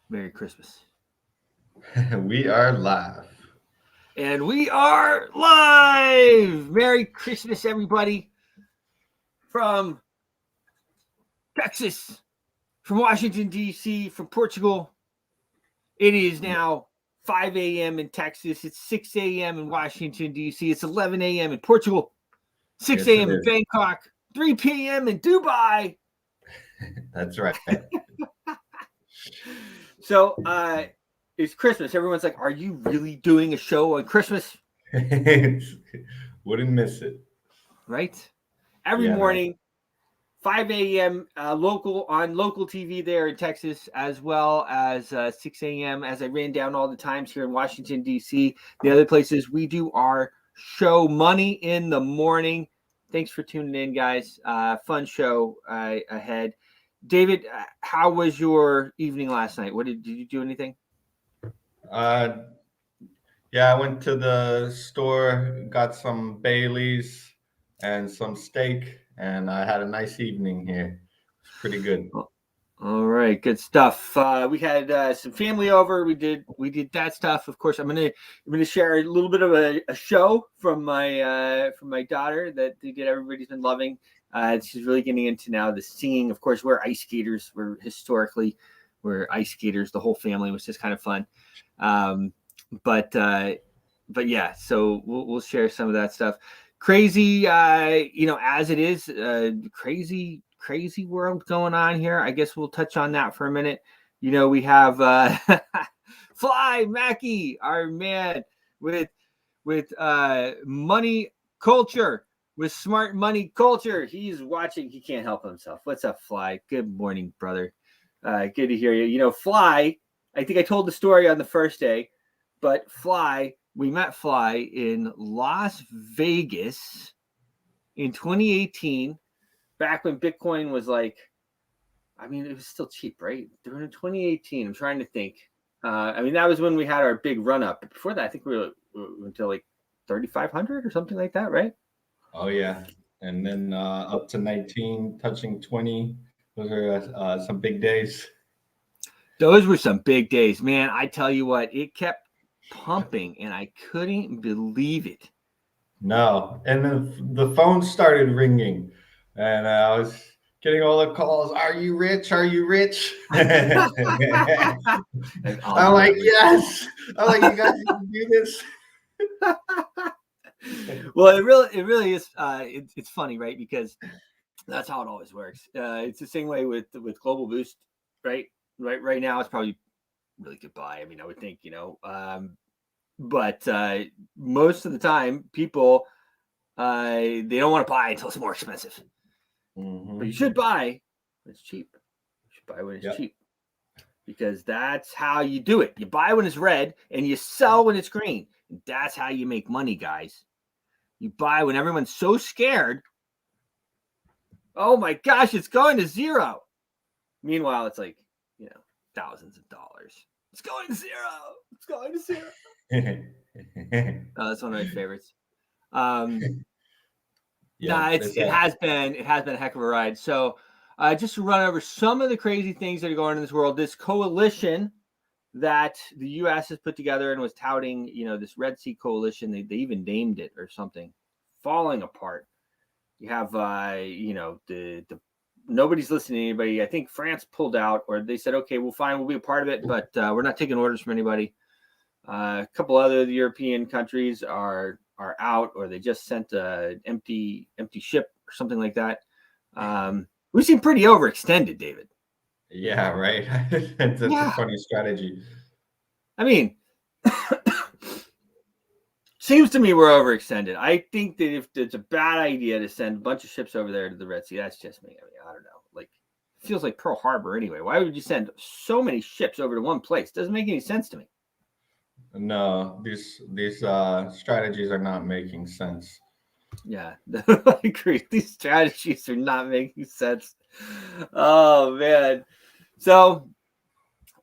Merry Christmas. We are live. And we are live. Merry Christmas, everybody, from Texas, from Washington, D.C., from Portugal. It is now 5 a.m. in Texas. It's 6 a.m. in Washington, D.C. It's 11 a.m. in Portugal, 6 Yes, a.m. it in is. Bangkok, 3 p.m. in Dubai. That's right. So, it's Christmas. Everyone's like, are you really doing a show on Christmas? Wouldn't miss it. Right? Every Yeah, no. morning, 5 a.m. Local TV there in Texas, as well as 6 a.m. As I ran down all the times here in Washington D.C. The other places we do our show, Money in the Morning. Thanks for tuning in, guys. Fun show ahead. David, how was your evening last night? Did you do anything? Uh, yeah, I went to the store, got some Baileys and some steak, and I had a nice evening here. It's pretty good. All right, good stuff. We had some family over. We did that stuff. Of course, I'm gonna share a little bit of a show from my daughter that everybody's been loving. She's really getting into now the singing. Of course, we're ice skaters. We're ice skaters. The whole family was just kind of fun. Um, but yeah, so we'll share some of that stuff. Crazy, as it is, crazy world going on here. I guess we'll touch on that for a minute. We have Fly Mackey, our man, with money culture, with smart money culture. He's watching. He can't help himself. What's up, Fly? Good morning, brother. Good to hear you. Fly. I think I told the story on the first day, but Fly. We met Fly in Las Vegas in 2018, back when Bitcoin was like, I mean, it was still cheap, right? During 2018, I'm trying to think. That was when we had our big run up. But before that, I think we were until like 3,500 or something like that, right? Oh, yeah. And then up to 19, touching 20. Those are some big days. Those were some big days, man. I tell you what, it kept pumping, and I couldn't believe it. No, and the phone started ringing, and I was getting all the calls. Are you rich? Are you rich? I'm And I'll like, never. yes. I'm like, you guys can do this. Well, it really is. It's funny, right? Because that's how it always works. It's the same way with Global Boost, right? Right now, it's probably really good buy. I would think, but most of the time, people they don't want to buy until it's more expensive. But you Hmm. should buy when it's cheap. You should buy when it's Yep. cheap because that's how you do it. You buy when it's red and you sell when it's green. And that's how you make money, guys. You buy when everyone's so scared. Oh my gosh, it's going to zero. Meanwhile, it's like, thousands of dollars. It's going to zero. It's going to zero. That's one of my favorites. Um, Yeah, nah, it has been a heck of a ride. So, just to run over some of the crazy things that are going on in this world, this coalition that the U.S. has put together and was touting, this Red Sea coalition. They even named it or something, falling apart. You have, the nobody's listening to anybody. I think France pulled out, or they said, okay, well, fine, we'll be a part of it, but we're not taking orders from anybody. A couple other European countries are out, or they just sent an empty ship or something like that. We seem pretty overextended, David. yeah, right. That's a Yeah, funny strategy. I mean, seems to me we're overextended. I think that if it's a bad idea to send a bunch of ships over there to the Red Sea, that's just me. I don't know. Like, it feels like Pearl Harbor anyway. Why would you send so many ships over to one place? Doesn't make any sense to me. No, these strategies are not making sense. Yeah, I agree. These strategies are not making sense. Oh man. So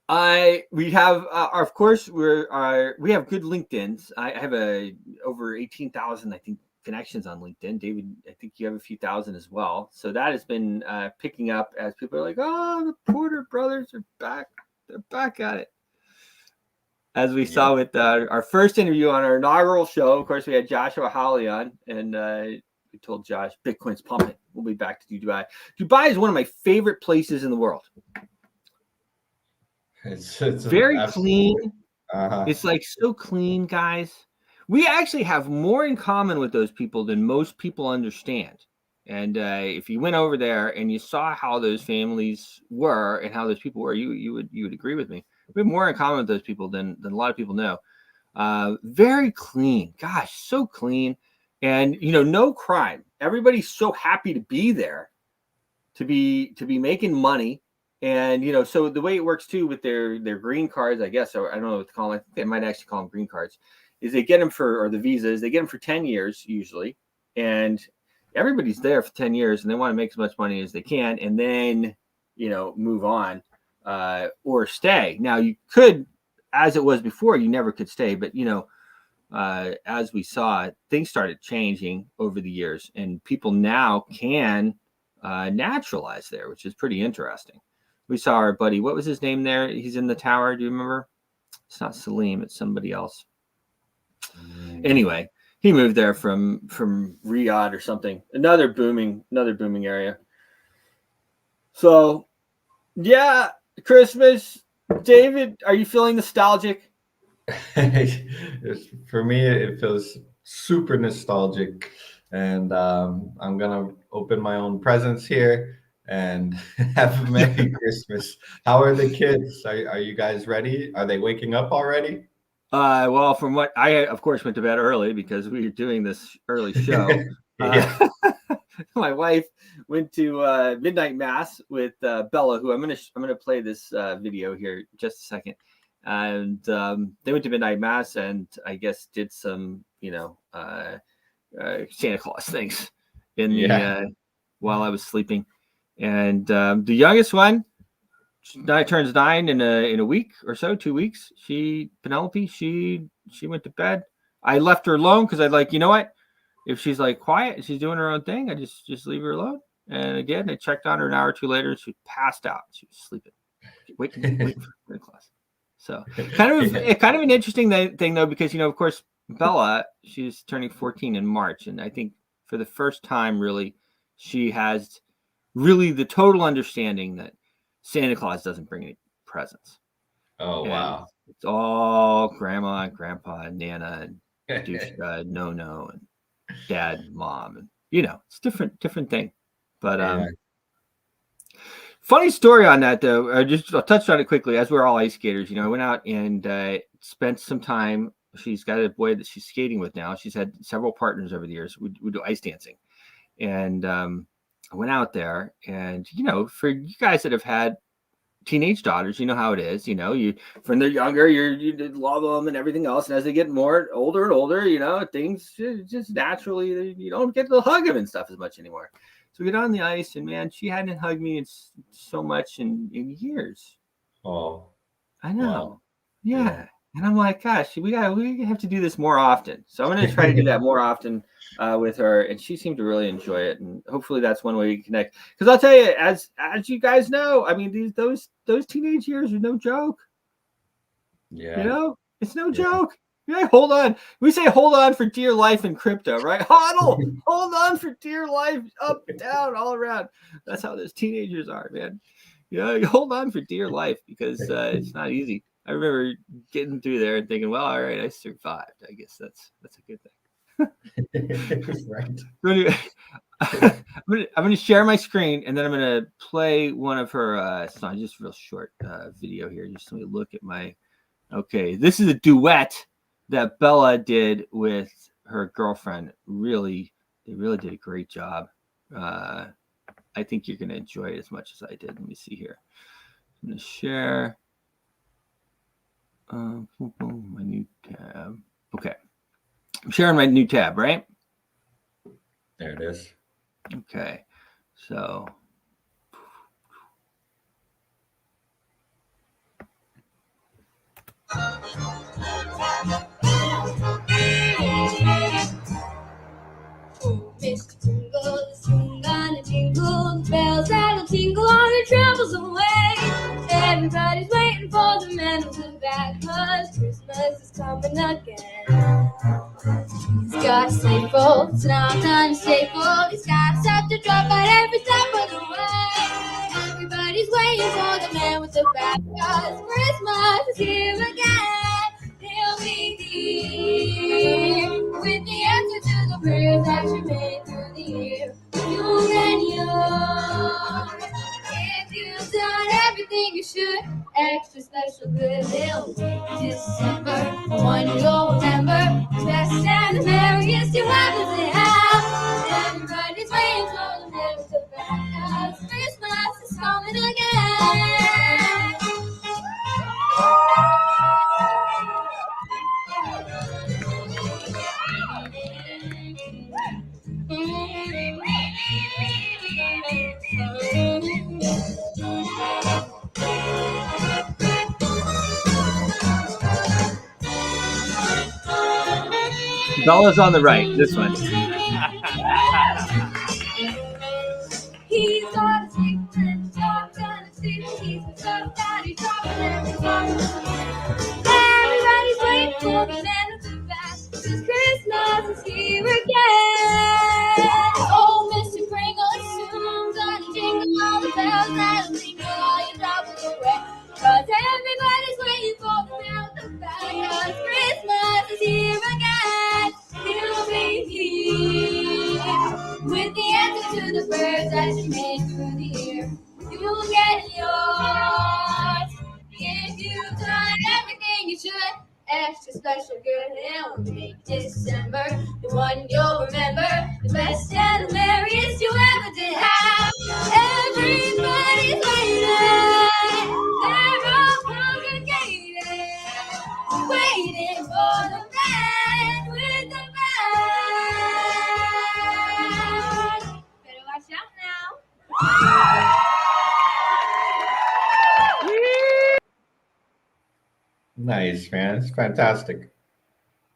I we have of course we have good LinkedIn's. I have a over 18,000 I think connections on LinkedIn. David, I think you have a few thousand as well. So that has been picking up as people are like, oh, the Porter brothers are back. They're back at it. As we saw with our first interview on our inaugural show, of course, we had Joshua Hawley on, and we told Josh, Bitcoin's pumping. We'll be back to Dubai. Dubai is one of my favorite places in the world. It's very clean. Uh-huh. It's like so clean, guys. We actually have more in common with those people than most people understand. And if you went over there and you saw how those families were and how those people were, you would agree with me. We have more in common with those people than a lot of people know. Very clean. Gosh, so clean. And, no crime. Everybody's so happy to be there, to be making money. And, so the way it works, too, with their green cards, I guess, or I don't know what to call them. I think they might actually call them green cards, is they get them or the visas, they get them for 10 years usually. And everybody's there for 10 years and they want to make as much money as they can and then, move on. Or stay. Now you could, as it was before, you never could stay, but as we saw, things started changing over the years, and people now can naturalize there, which is pretty interesting. We saw our buddy, what was his name there? He's in the tower. Do you remember? It's not Salim, it's somebody else. Anyway, he moved there from Riyadh or something. Another booming area. So, yeah. Christmas, David, are you feeling nostalgic? For me, it feels super nostalgic, and I'm gonna open my own presents here and have a Merry Christmas. How are the kids? Are you guys ready? Are they waking up already? Well, from what I, of course, went to bed early because we were doing this early show. My wife went to midnight mass with Bella, who I'm gonna play this video here in just a second. And they went to midnight mass and I guess did some Santa Claus things in the while I was sleeping. And the youngest one turns 9 in a week or so, 2 weeks. Penelope, she went to bed. I left her alone because I like, you know what? If she's like quiet and she's doing her own thing, I just leave her alone. And again, I checked on her an hour or two later and she passed out. She was sleeping. Wait for the class. So kind of an interesting thing though, because of course Bella, she's turning 14 in March, and I think for the first time really she has really the total understanding that Santa Claus doesn't bring any presents. Oh, and wow. It's all grandma and grandpa and Nana and no and dad and mom, and it's different thing. But funny story on that though. I'll touch on it quickly. As we're all ice skaters, I went out and spent some time. She's got a boy that she's skating with now. She's had several partners over the years. We do ice dancing, and I went out there, and for you guys that have had teenage daughters, you know how it is. You when they're younger, you love them and everything else, and as they get older and older, things just naturally you don't get to hug them and stuff as much anymore. So we get on the ice, and man, she hadn't hugged me in so much in years. Oh, I know. Wow. Yeah. And I'm like, gosh, we have to do this more often. So I'm going to try to do that more often with her. And she seemed to really enjoy it. And hopefully that's one way we can connect. Because I'll tell you, as you guys know, I mean, those teenage years are no joke. Yeah. It's no joke. Yeah, hold on. We say hold on for dear life in crypto, right? Hold on for dear life, up, down, all around. That's how those teenagers are, man. You hold on for dear life because it's not easy. I remember getting through there and thinking, well, all right, I survived. I guess that's a good thing. Right. So anyway, I'm going to share my screen, and then I'm going to play one of her songs, just a real short video here. Just let me look at my. Okay, this is a duet that Bella did with her girlfriend. They really did a great job. I think you're going to enjoy it as much as I did. Let me see here. I'm going to share my new tab. Okay. I'm sharing my new tab, right? There it is. Okay. So Mr. Tingle, the string gonna jingle, the bells that'll tingle all your troubles away. Everybody's waiting for the back, 'cause Christmas is coming again. He's got a sleigh full, it's not time to stay full. He's got stuff to drop out every step of the way. Everybody's waiting for the man with the back, 'cause Christmas is here again. He'll be here with the answer to the prayers that you made through the year. You and you, if you've done everything you should, extra special good, it'll be December. One you'll remember, the best and the merriest you ever did have. Everybody's waiting for the man with the back, 'cause Christmas is coming again. Bella's on the right. This one. He's got a secret and talk and a secret. He's the stuff that he's dropping every time. Everybody's waiting for the man with the back, 'cause Christmas is here again. Oh, Mr. Kringle is soon gonna jingle all the bells that'll jingle all your troubles away. 'Cause everybody's waiting for the man with the back, 'cause Christmas is here again. He'll be here with the answer to the prayers that you made through the year. You'll get yours if you've done everything you should. Extra special good, it'll make December the one you'll remember, the best and the merriest you ever did have. Everybody's waiting, they're all congregated, waiting for the man with the bag. Better watch out now. Nice, man. It's fantastic.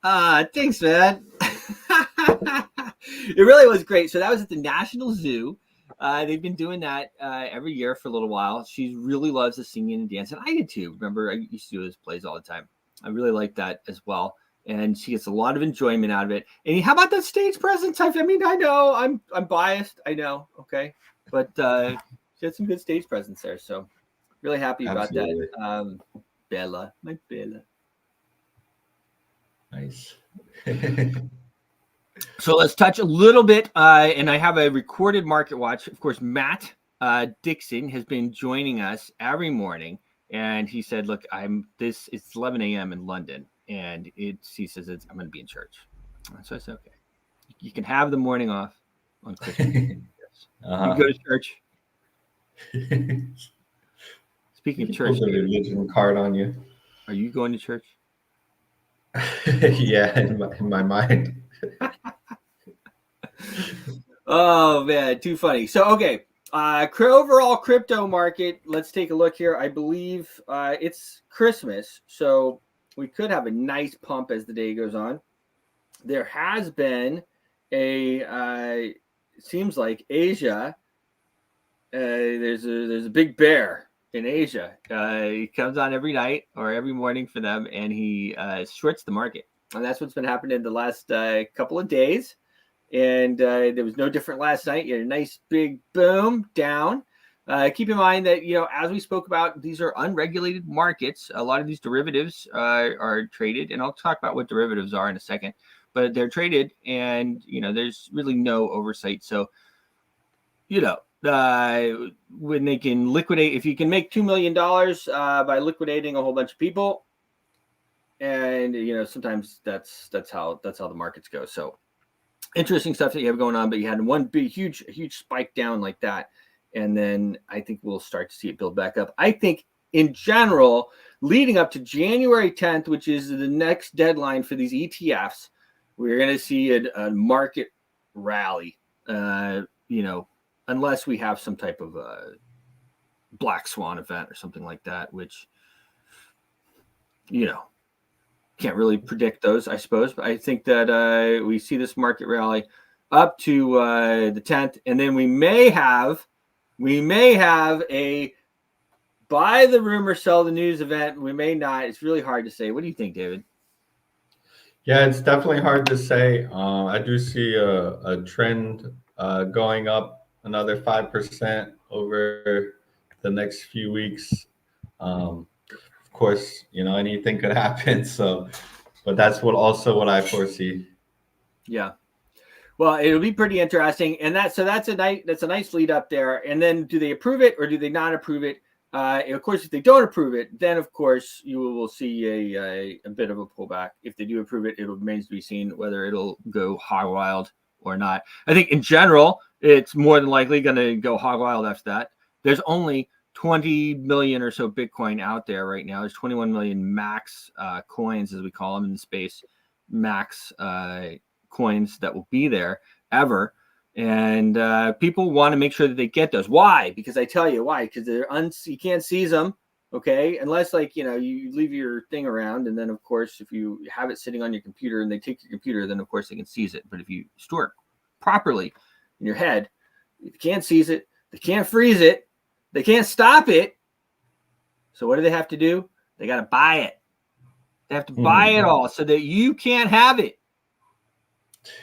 Thanks, man. It really was great. So that was at the National Zoo. They've been doing that every year for a little while. She really loves the singing and dancing. I did too. Remember, I used to do those plays all the time. I really like that as well. And she gets a lot of enjoyment out of it. And how about that stage presence? I mean, I know I'm biased. I know. Okay. But she had some good stage presence there. So really happy about that. Bella, my Bella. Nice. So let's touch a little bit, and I have a recorded market watch. Of course, Matt Dixon has been joining us every morning, and he said, "Look, it's 11 a.m. in London, and he says I'm going to be in church." So I said, "Okay, you can have the morning off on Christmas. You go to church." Speaking of church, put the religion card on you. Are you going to church? Yeah, in my mind. Oh man, too funny. So okay, overall crypto market. Let's take a look here. I believe it's Christmas, so we could have a nice pump as the day goes on. There has been seems like Asia. There's a big bear in Asia. He comes on every night or every morning for them, and he shorts the market. And that's what's been happening the last couple of days. And there was no different last night. You had a nice big boom down. Keep in mind that, as we spoke about, these are unregulated markets. A lot of these derivatives are traded, and I'll talk about what derivatives are in a second. But they're traded, and, there's really no oversight. So, when they can liquidate, if you can make $2 million by liquidating a whole bunch of people, and sometimes that's how the markets go. So interesting stuff that you have going on, but you had one big huge spike down like that, and then I think we'll start to see it build back up. I think in general, leading up to January 10th, which is the next deadline for these ETFs, we're going to see a market rally. Unless we have some type of black swan event or something like that, which, can't really predict those, I suppose. But I think that we see this market rally up to the 10th, and then we may have a buy the rumor, sell the news event. We may not. It's really hard to say. What do you think, David? Yeah, it's definitely hard to say. I do see a trend going up another 5% over the next few weeks. Of course, anything could happen. So, but that's what I foresee. Yeah. Well, it'll be pretty interesting, and that's a nice lead up there. And then, do they approve it or do they not approve it? Of course, if they don't approve it, then of course you will see a bit of a pullback. If they do approve it, it remains to be seen whether it'll go hog wild or not. I think in general, it's more than likely going to go hog wild after that. There's only 20 million or so Bitcoin out there right now. There's 21 million max coins, as we call them in the space, max coins that will be there ever. And people want to make sure that they get those. Why? Because I tell you why. Because you can't seize them, okay? Unless you leave your thing around, and then of course if you have it sitting on your computer and they take your computer, then of course they can seize it. But if you store it properly in your head, you can't seize it. They can't freeze it. They can't stop it. So what do they have to do? They got to buy it. They have to buy it all so that you can't have it.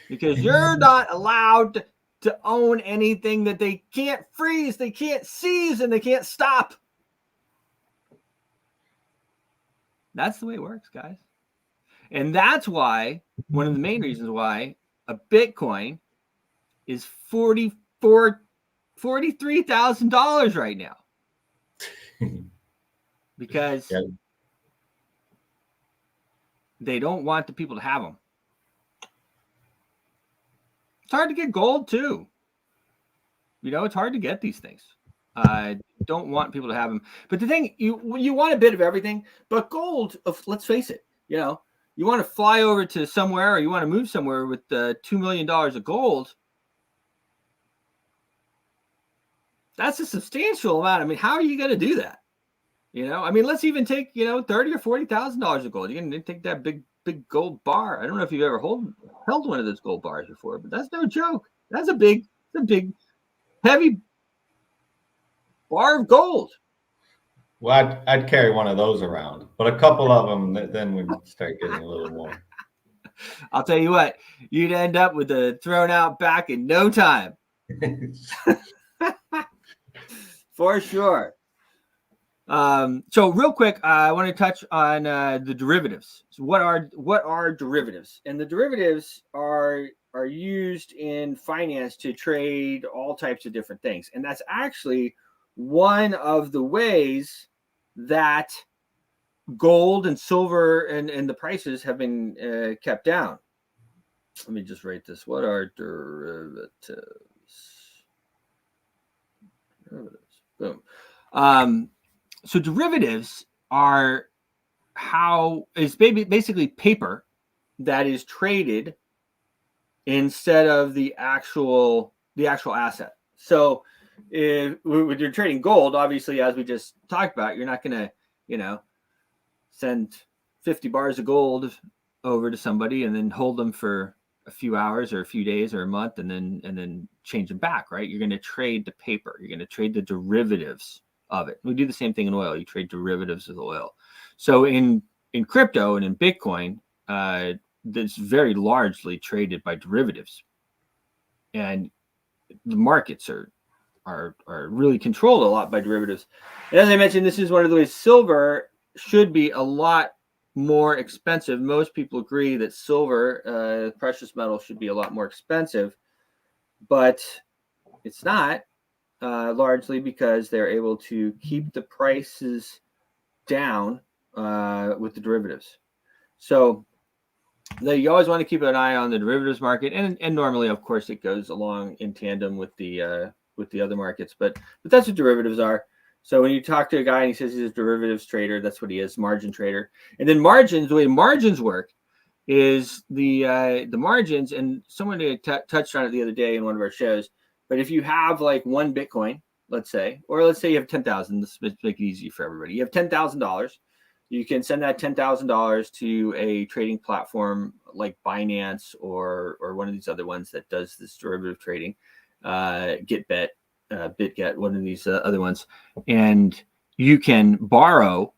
Because you're not allowed to own anything that they can't freeze, they can't seize, and they can't stop. That's the way it works, guys. And that's why, one of the main reasons why a Bitcoin is $43,000 right now. Because they don't want the people to have them. It's hard to get gold too. It's hard to get these things. Don't want people to have them. But the thing, you want a bit of everything. But gold, let's face it, you want to fly over to somewhere or you want to move somewhere with $2 million of gold. That's a substantial amount. I mean, how are you going to do that? Let's even take, $30,000 or $40,000 of gold. You're going to take that big gold bar. I don't know if you've ever held one of those gold bars before, but that's no joke. That's a big, heavy bar of gold. Well, I'd carry one of those around, but a couple of them, then we'd start getting a little more. I'll tell you what, you'd end up with a thrown out back in no time. For sure. So real quick, I want to touch on the derivatives. So what are derivatives? And the derivatives are used in finance to trade all types of different things. And that's actually one of the ways that gold and silver and the prices have been kept down. Let me just write this. What are derivatives? Boom. So derivatives are it's basically paper that is traded instead of the actual asset. So when you're trading gold, obviously, as we just talked about, you're not going to, send 50 bars of gold over to somebody and then hold them for a few hours or a few days or a month and then change them back, right? You're going to trade the paper. You're going to trade the derivatives of it. We do the same thing in oil. You trade derivatives of oil. So in crypto and in Bitcoin, that's very largely traded by derivatives, and the markets are really controlled a lot by derivatives. And as I mentioned, this is one of the ways silver should be a lot more expensive. Most people agree that silver, precious metal, should be a lot more expensive, but it's not. Largely because they're able to keep the prices down with the derivatives. So you always want to keep an eye on the derivatives market, and normally, of course, it goes along in tandem with the other markets. But that's what derivatives are. So when you talk to a guy and he says he's a derivatives trader, that's what he is, margin trader. And then margins, the way margins work is the margins, and someone touched on it the other day in one of our shows. But if you have like one Bitcoin, let's say you have 10,000, let's make it easy for everybody. You have $10,000. You can send that $10,000 to a trading platform like Binance or one of these other ones that does this derivative trading, BitGet, one of these other ones. And you can borrow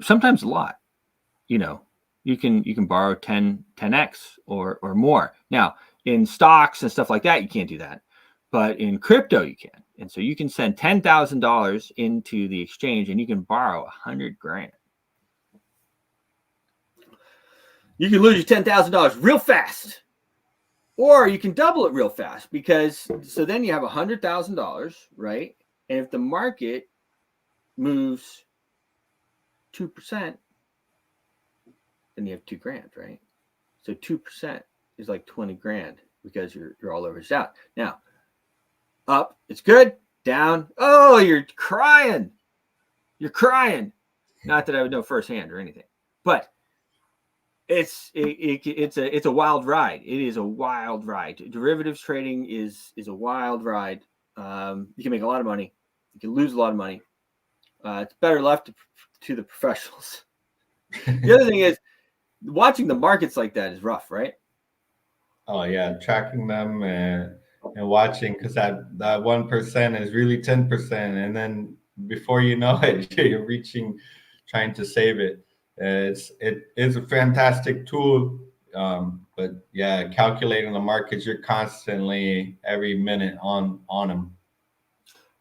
sometimes a lot. You know, you can borrow 10x or more. Now, in stocks and stuff like that, you can't do that. But in crypto, you can. And so you can send $10,000 into the exchange and you can borrow $100,000. You can lose your $10,000 real fast, or you can double it real fast, because so then you have $100,000, right? And if the market moves 2%, then you have $2,000, right? So 2% is like $20,000 because you're all leveraged out. Now, up, it's good. Down, oh, you're crying. You're crying. Not that I would know firsthand or anything, but it's a wild ride. It is a wild ride. Derivatives trading is a wild ride. You can make a lot of money. You can lose a lot of money. It's better left to the professionals. The other thing is, watching the markets like that is rough, right? Oh yeah, tracking them and watching, because that 1% is really 10%, and then before you know it, you're trying to save it. It is a fantastic tool, but yeah, calculating the markets, you're constantly every minute on them.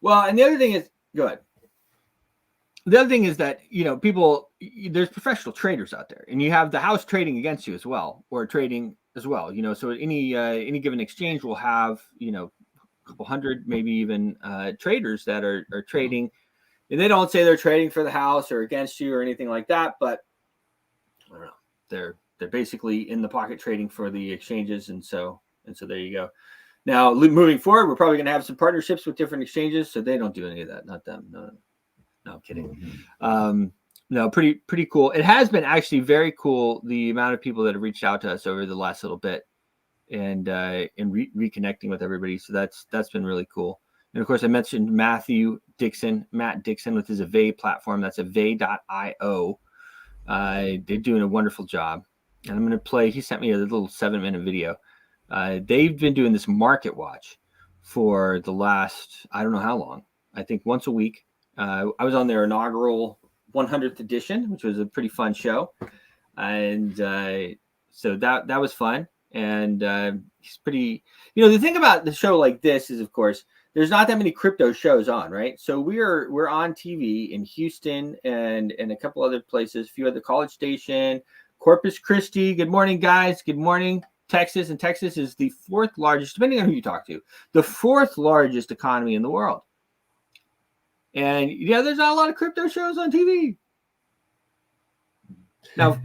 Well, and the other thing is, go ahead. The other thing is that, you know, there's professional traders out there, and you have the house trading against you as well, or trading as well. You know, so any given exchange will have, you know, a couple hundred, maybe even traders that are trading, and they don't say they're trading for the house or against you or anything like that, but I don't know, they're basically in the pocket trading for the exchanges, and so there you go. Now, moving forward, we're probably going to have some partnerships with different exchanges, so they don't do any of that. Not them. No, I'm kidding. No, pretty cool. It has been actually very cool, the amount of people that have reached out to us over the last little bit, and reconnecting with everybody. So that's been really cool. And of course, I mentioned Matt Dixon with his Avay platform. That's Avay.io. They're doing a wonderful job. And I'm going to play, he sent me a little 7-minute video. They've been doing this market watch for the last, I don't know how long, I think once a week. I was on their inaugural 100th edition, which was a pretty fun show. And so that was fun. And he's pretty, you know, the thing about the show like this is, of course, there's not that many crypto shows on, right? So we're on TV in Houston and a couple other places, a few at the College Station, Corpus Christi. Good morning, guys. Good morning, Texas. And Texas is the 4th largest, depending on who you talk to, the 4th largest economy in the world. And yeah, there's not a lot of crypto shows on TV. Now,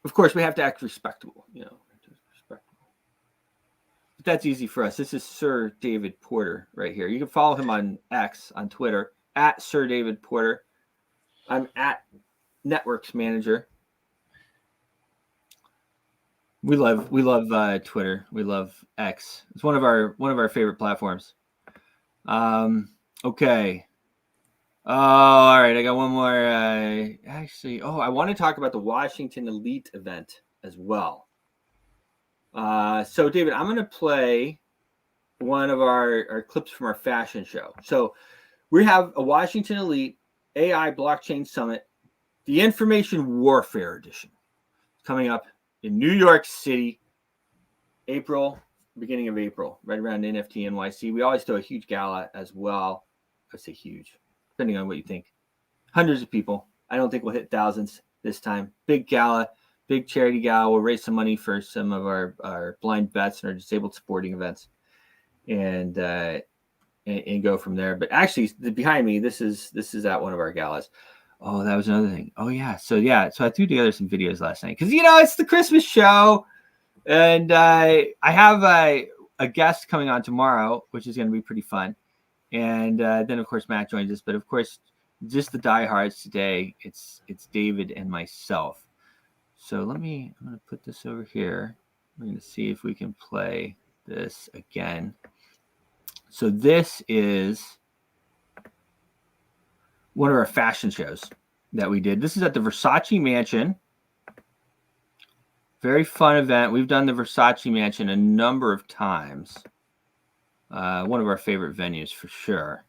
of course, we have to act respectable, you know. But that's easy for us. This is Sir David Porter right here. You can follow him on X, on Twitter, at Sir David Porter. I'm at Networks Manager. We love Twitter. We love X. It's one of our favorite platforms. Okay. Oh, all right. I got one more. I want to talk about the Washington Elite event as well. So, David, I'm going to play one of our clips from our fashion show. So, we have a Washington Elite AI Blockchain Summit, the Information Warfare Edition, coming up in New York City, beginning of April, right around NFT NYC. We always do a huge gala as well. I say huge, depending on what you think. Hundreds of people. I don't think we'll hit thousands this time. Big gala, big charity gala. We'll raise some money for some of our blind vets and our disabled sporting events, and go from there. But actually, behind me, this is at one of our galas. Oh, that was another thing. Oh yeah, so I threw together some videos last night because, you know, it's the Christmas show, and I have a guest coming on tomorrow, which is going to be pretty fun. And then, of course, Matt joins us. But, of course, just the diehards today, it's David and myself. So I'm going to put this over here. We're going to see if we can play this again. So this is one of our fashion shows that we did. This is at the Versace Mansion. Very fun event. We've done the Versace Mansion a number of times. One of our favorite venues for sure.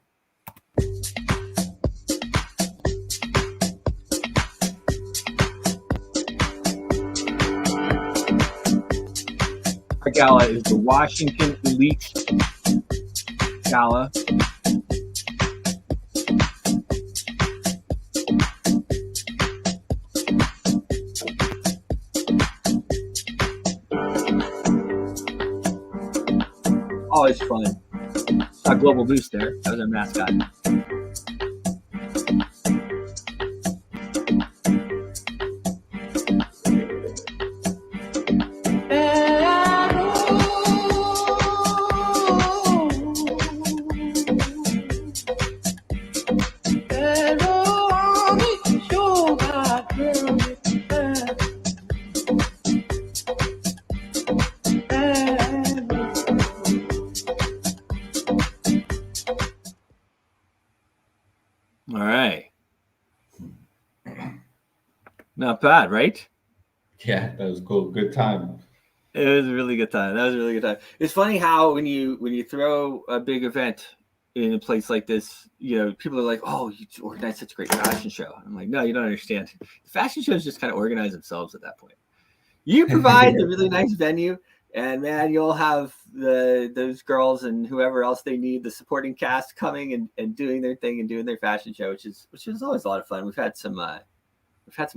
Our gala is the Washington Elite Gala. Always fun. Saw Global Boost there. That was our mascot. All right. Not bad, right? Yeah, that was cool. Good time. It was a really good time. That was a really good time. It's funny how when you throw a big event in a place like this, you know, people are like, "Oh, you organized such a great fashion show." I'm like, "No, you don't understand. The fashion shows just kind of organize themselves at that point. You provide the really nice venue, and man, you'll have those girls and whoever else they need, the supporting cast coming and doing their thing and doing their fashion show, which is always a lot of fun. We've had some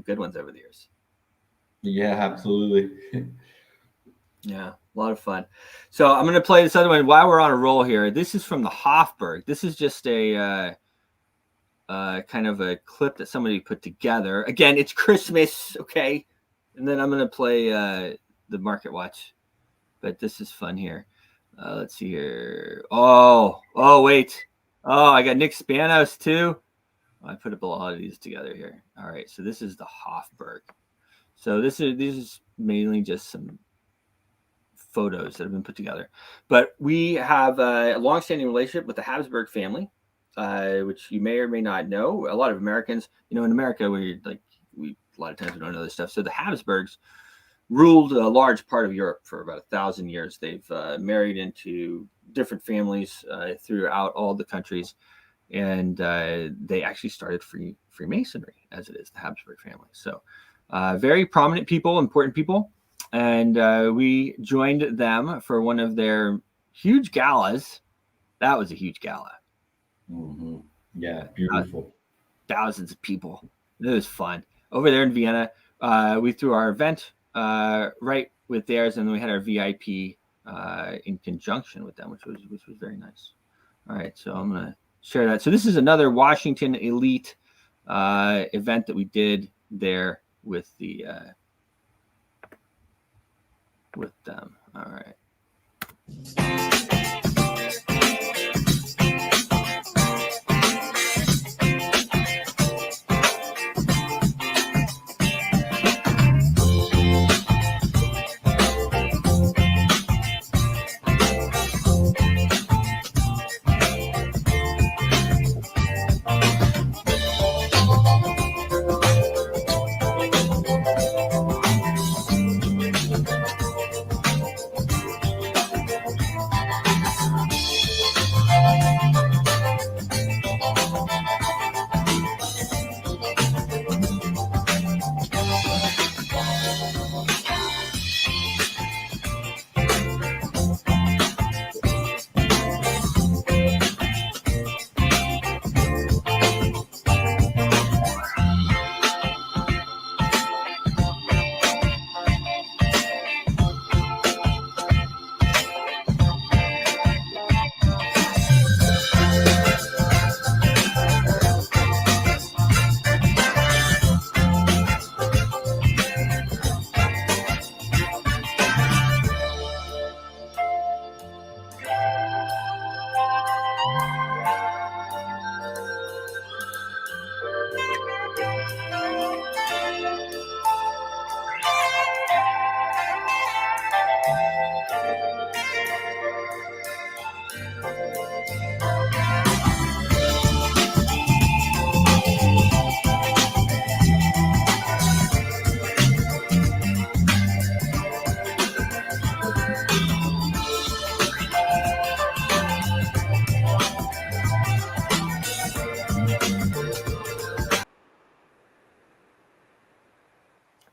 good ones over the years. Yeah, absolutely. Yeah, a lot of fun. So I'm going to play this other one while we're on a roll here. This is from the Habsburg. This is just a kind of a clip that somebody put together. Again, it's Christmas, okay? And then I'm going to play the Market Watch. But this is fun here. Let's see here. Oh, wait. Oh, I got Nick Spanos too. I put up a lot of these together here. All right, so this is the Habsburg. So this is mainly just some photos that have been put together. But we have a long-standing relationship with the Habsburg family, which you may or may not know. A lot of Americans, you know, in America, we a lot of times we don't know this stuff. So the Habsburgs ruled a large part of Europe for about 1,000 years. They've married into different families throughout all the countries, and they actually started Freemasonry, as it is, the Habsburg family. So very prominent people, important people, and we joined them for one of their huge galas. That was a huge gala. Mm-hmm. Yeah, beautiful. Thousands of people. It was fun. Over there in Vienna, we threw our event right with theirs, and then we had our VIP in conjunction with them, which was very nice. All right, so I'm gonna share that. So this is another Washington Elite event that we did there with the with them. All right.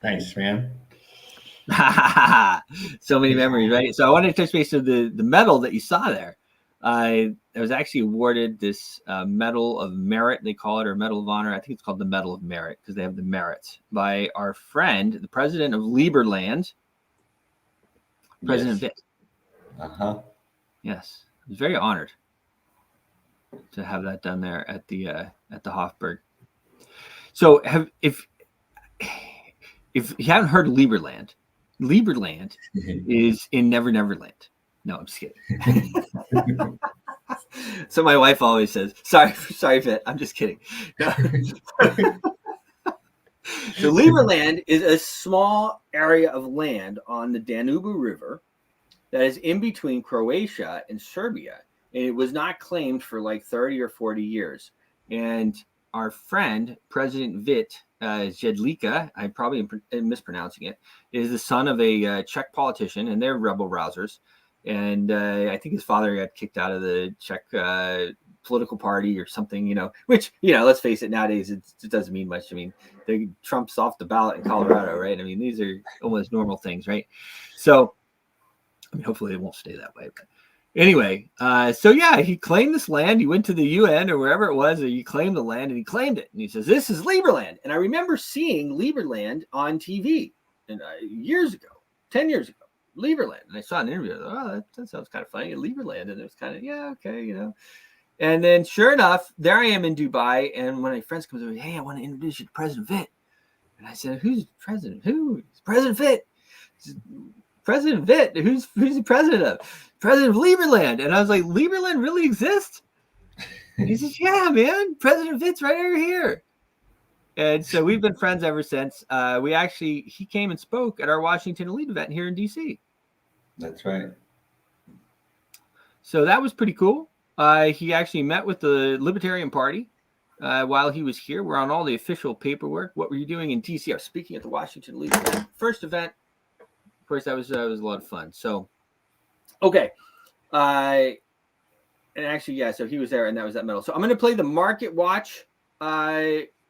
Thanks, man. So many memories, right? So I wanted to touch base of the medal that you saw there. I was actually awarded this Medal of Merit, they call it, or Medal of Honor. I think it's called the Medal of Merit because they have the merits, by our friend, the president of Liberland, President Vitt. Yes, I was very honored to have that done there at the Habsburg. So if you haven't heard of Liberland is in Never Never Land. No, I'm just kidding. So my wife always says, sorry, Fit, I'm just kidding. No. So Liberland is a small area of land on the Danube River that is in between Croatia and Serbia. And it was not claimed for like 30 or 40 years. And our friend, President Vitt Jedlica, I probably am mispronouncing it, is the son of a Czech politician, and they're rebel rousers. And I think his father got kicked out of the Czech political party or something, which, let's face it, nowadays it doesn't mean much. I mean, Trump's off the ballot in Colorado, right? I mean, these are almost normal things, right? So, I mean, hopefully it won't stay that way. But anyway, so yeah, he claimed this land. He went to the UN or wherever it was, and he claimed the land, and he claimed it. And he says, this is Liberland. And I remember seeing Liberland on TV years ago, 10 years ago. Liberland, and I saw an interview. That sounds kind of funny. Liberland, and it was kind of okay, And then, sure enough, there I am in Dubai, and one of my friends comes over, hey, I want to introduce you to President Vitt. And I said, who's president? Who? It's President Vitt. President Vitt. Who's the president of? President of Liberland. And I was like, Liberland really exists? And he says, yeah, man. President Vitt's right over here. And so we've been friends ever since. He came and spoke at our Washington Elite event here in DC. That's right. So that was pretty cool. He actually met with the Libertarian Party while he was here. We're on all the official paperwork. What were you doing in DC? I was speaking at the Washington Elite event. First event. Of course, that was a lot of fun. So, okay. And actually, yeah, so he was there, and that was that medal. So I'm going to play the Market Watch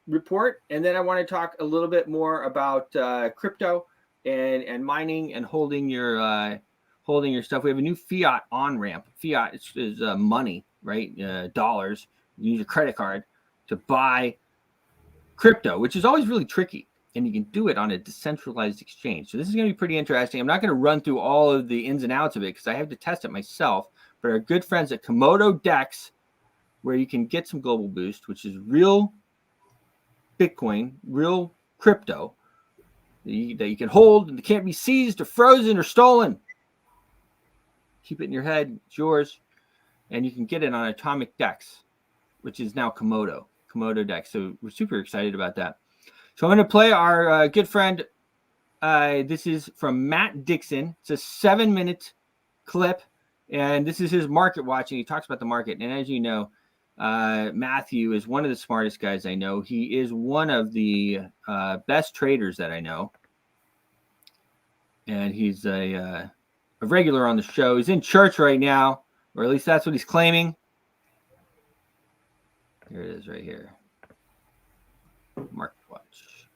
report, and then I want to talk a little bit more about crypto and mining and holding your stuff. We have a new Fiat on ramp. Fiat is money, right? Dollars. You use a credit card to buy crypto, which is always really tricky, and you can do it on a decentralized exchange. So this is going to be pretty interesting. I'm not going to run through all of the ins and outs of it because I have to test it myself. But our good friends at Komodo Dex, where you can get some global boost, which is real Bitcoin, real crypto that you can hold and it can't be seized or frozen or stolen. Keep it in your head. It's yours. And you can get it on Atomic Dex, which is now Komodo Dex. So we're super excited about that. So I'm going to play our good friend. This is from Matt Dixon. It's a 7-minute clip. And this is his market watching. He talks about the market. And as you know, Matthew is one of the smartest guys I know. He is one of the best traders that I know. And he's a regular on the show. He's in church right now, or at least that's what he's claiming. Here it is right here. Market Watch.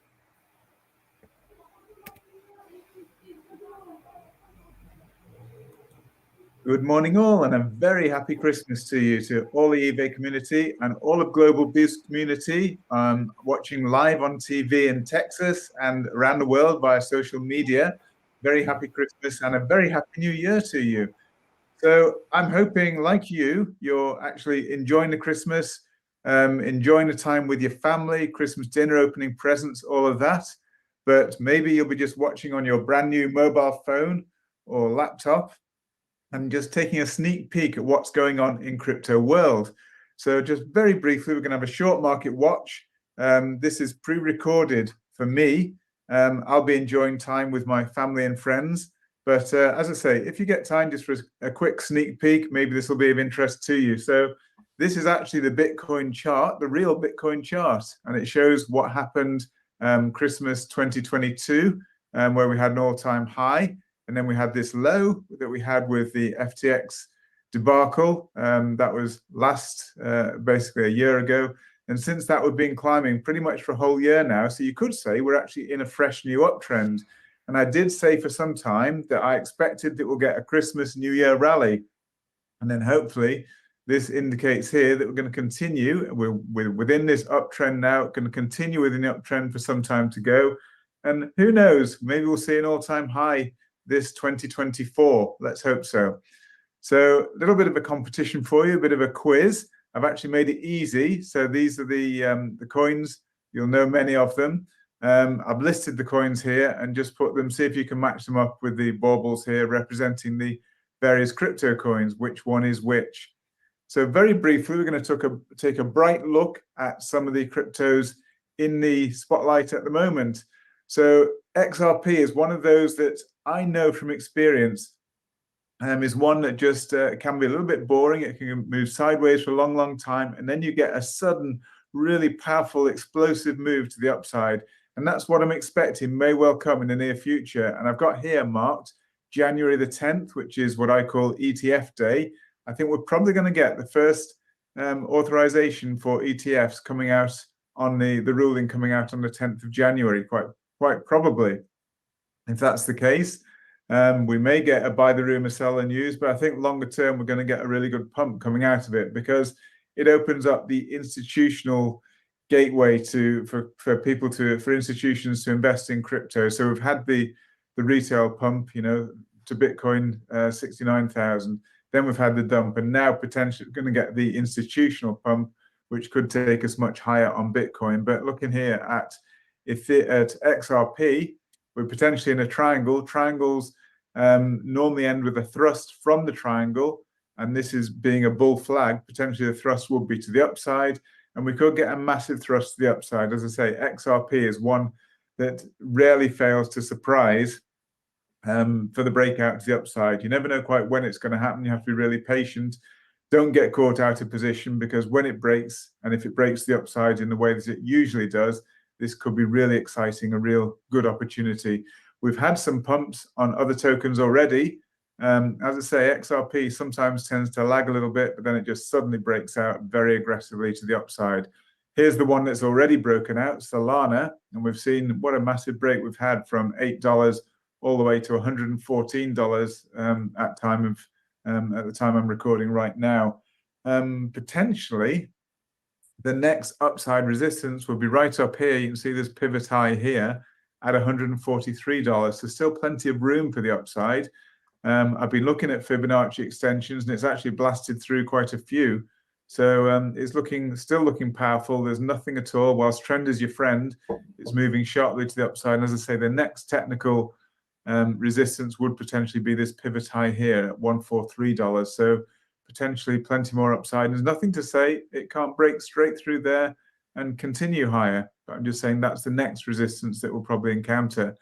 Good morning all, and a very happy Christmas to you, to all the eBay community and all of Global Boost community watching live on TV in Texas and around the world via social media. Very happy Christmas and a very happy New Year to you. So I'm hoping, like you're actually enjoying the Christmas, enjoying the time with your family, Christmas dinner, opening presents, all of that. But maybe you'll be just watching on your brand new mobile phone or laptop and just taking a sneak peek at what's going on in crypto world. So just very briefly, we're going to have a short market watch. This is pre-recorded for me. I'll be enjoying time with my family and friends. But as I say, if you get time just for a quick sneak peek, maybe this will be of interest to you. So this is actually the Bitcoin chart, the real Bitcoin chart. And it shows what happened Christmas 2022, where we had an all-time high. And then we had this low that we had with the FTX debacle. That was basically a year ago. And since that, we've been climbing pretty much for a whole year now. So you could say we're actually in a fresh new uptrend. And I did say for some time that I expected that we'll get a Christmas New Year rally. And then hopefully this indicates here that we're going to continue. We're within this uptrend now, going to continue within the uptrend for some time to go. And who knows, maybe we'll see an all-time high this 2024. Let's hope so. So a little bit of a competition for you, a bit of a quiz. I've actually made it easy. So these are the coins. You'll know many of them. I've listed the coins here and just put them, see if you can match them up with the baubles here representing the various crypto coins, which one is which. So very briefly, we're going to take a bright look at some of the cryptos in the spotlight at the moment. So XRP is one of those that I know from experience is one that just can be a little bit boring. It can move sideways for a long, long time. And then you get a sudden, really powerful, explosive move to the upside. And that's what I'm expecting may well come in the near future. And I've got here marked January the 10th, which is what I call ETF day. I think we're probably going to get the first authorization for ETFs coming out on the ruling coming out on the 10th of January, quite probably. If that's the case, we may get a buy the rumor, sell the news, but I think longer term, we're going to get a really good pump coming out of it because it opens up the institutional gateway for institutions to invest in crypto. So we've had the retail pump, to Bitcoin 69,000. Then we've had the dump, and now potentially going to get the institutional pump, which could take us much higher on Bitcoin. But looking here at XRP, we're potentially in a triangle. Triangles normally end with a thrust from the triangle, and this is being a bull flag. Potentially the thrust would be to the upside, and we could get a massive thrust to the upside. As I say, XRP is one that rarely fails to surprise for the breakout to the upside. You never know quite when it's going to happen. You have to be really patient. Don't get caught out of position, because when it breaks, and if it breaks the upside in the way that it usually does, this could be really exciting, a real good opportunity. We've had some pumps on other tokens already. As I say, XRP sometimes tends to lag a little bit, but then it just suddenly breaks out very aggressively to the upside. Here's the one that's already broken out, Solana, and we've seen what a massive break we've had from $8 all the way to $114 at the time I'm recording right now. Potentially, the next upside resistance will be right up here. You can see this pivot high here at $143. So still plenty of room for the upside. I've been looking at Fibonacci extensions, and it's actually blasted through quite a few. So it's still looking powerful. There's nothing at all. Whilst trend is your friend, it's moving sharply to the upside. And as I say, the next technical resistance would potentially be this pivot high here at $143. So potentially plenty more upside. There's nothing to say it can't break straight through there and continue higher. But I'm just saying that's the next resistance that we'll probably encounter.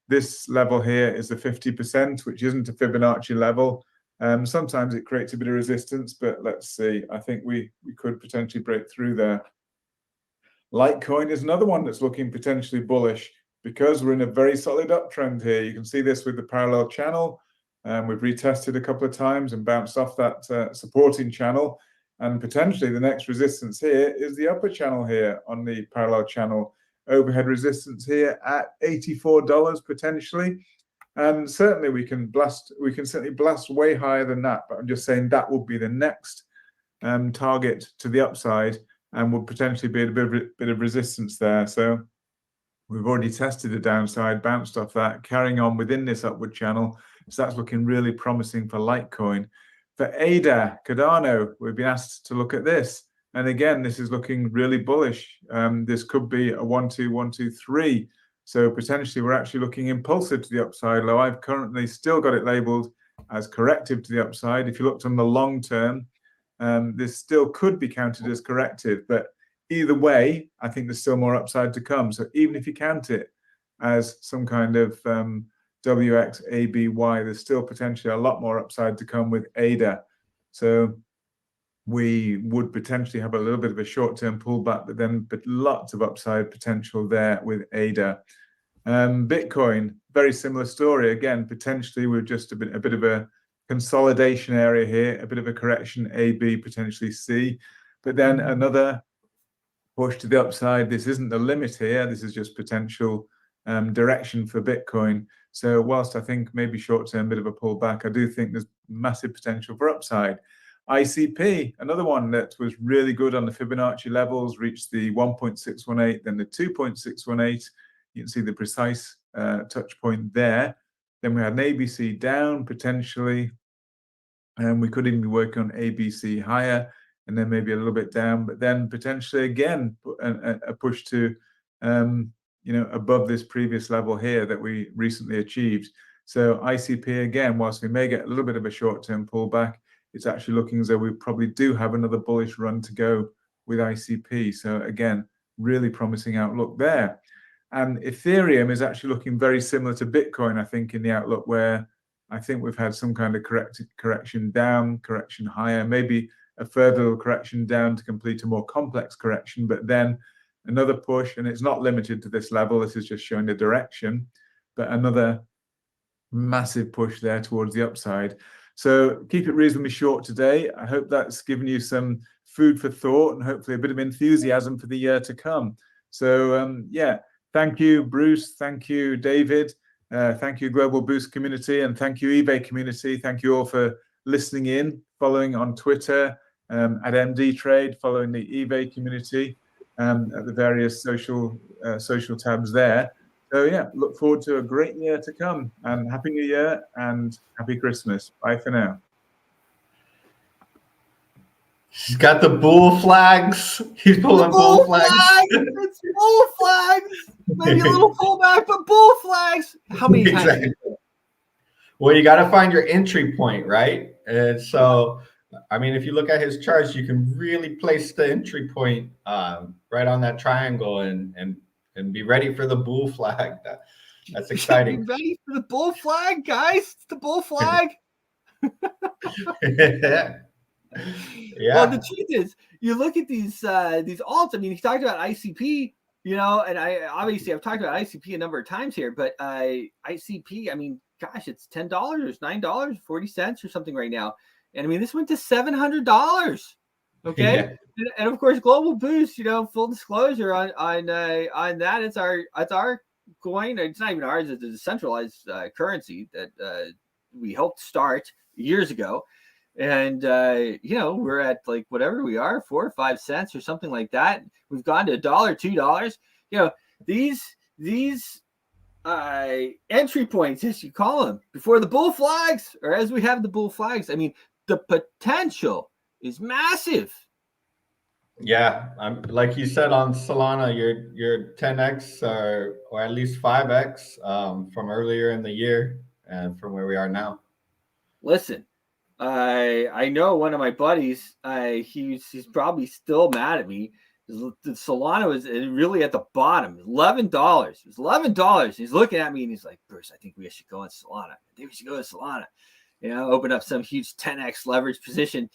This level here is the 50%, which isn't a Fibonacci level. Sometimes it creates a bit of resistance, but let's see. I think we could potentially break through there. Litecoin is another one that's looking potentially bullish, because we're in a very solid uptrend here. You can see this with the parallel channel. We've retested a couple of times and bounced off that supporting channel. And potentially the next resistance here is the upper channel here on the parallel channel. Overhead resistance here at $84 potentially. And certainly we can certainly blast way higher than that. But I'm just saying that would be the next target to the upside, and would potentially be a bit of resistance there. So we've already tested the downside, bounced off that, carrying on within this upward channel. So that's looking really promising for Litecoin. For ADA, Cardano, we've been asked to look at this. And again, this is looking really bullish. This could be a 1, 2, 1, 2, 3. So potentially we're actually looking impulsive to the upside. Though I've currently still got it labeled as corrective to the upside. If you looked on the long term, this still could be counted as corrective. But either way, I think there's still more upside to come. So even if you count it as some kind of WXABY, there's still potentially a lot more upside to come with ADA. So we would potentially have a little bit of a short-term pullback, but lots of upside potential there with ADA. Bitcoin, very similar story. Again, potentially we're just a bit of a consolidation area here, a bit of a correction, A, B, potentially C. But then another push to the upside. This isn't the limit here. This is just potential direction for Bitcoin. So whilst I think maybe short-term bit of a pullback, I do think there's massive potential for upside. ICP, another one that was really good on the Fibonacci levels, reached the 1.618, then the 2.618. You can see the precise touch point there. Then we had an ABC down potentially, and we could even be working on ABC higher, and then maybe a little bit down, but then potentially again a push to above this previous level here that we recently achieved. So ICP again, whilst we may get a little bit of a short-term pullback, it's actually looking as though we probably do have another bullish run to go with ICP. So again, really promising outlook there. And Ethereum is actually looking very similar to Bitcoin, I think, in the outlook, where I think we've had some kind of correction down, correction higher, maybe a further correction down to complete a more complex correction, but then another push, and it's not limited to this level. This is just showing the direction, but another massive push there towards the upside. So keep it reasonably short today. I hope that's given you some food for thought and hopefully a bit of enthusiasm for the year to come. So yeah, thank you, Bruce. Thank you, David. Thank you, Global Boost community, and thank you, eBay community. Thank you all for listening in, following on Twitter at MD Trade, following the eBay community at the various social tabs there. So yeah, look forward to a great year to come, and Happy New Year and Happy Christmas. Bye for now. He's got the bull flags. He's pulling bull flags. It's bull flags. Maybe a little pullback, but bull flags. How many times? Exactly. Well, you got to find your entry point, right? And so, I mean, if you look at his charts, you can really place the entry point right on that triangle and be ready for the bull flag. That's exciting. Be ready for the bull flag, guys. It's the bull flag. Yeah. Well, the truth is, you look at these alts. I mean, he talked about ICP, and I've talked about ICP a number of times here, but ICP, I mean, gosh, it's $10, $9.40 or something right now, and I mean, this went to $700. Okay, yeah. And of course, Global Boost, full disclosure on that, it's our coin. It's not even ours; it's a decentralized currency that we helped start years ago. And we're at like whatever we are, 4 or 5 cents or something like that. We've gone to $1, $2. These entry points, as you call them, before the bull flags, or as we have the bull flags. I mean, the potential is massive. Yeah, like you said on Solana, you're 10x or at least 5x from earlier in the year and from where we are now. Listen. I know one of my buddies, he's probably still mad at me. The Solana was really at the bottom, $11. It was $11. He's looking at me and he's like, Bruce, I think we should go on Solana. I think we should go to Solana. Open up some huge 10x leverage position.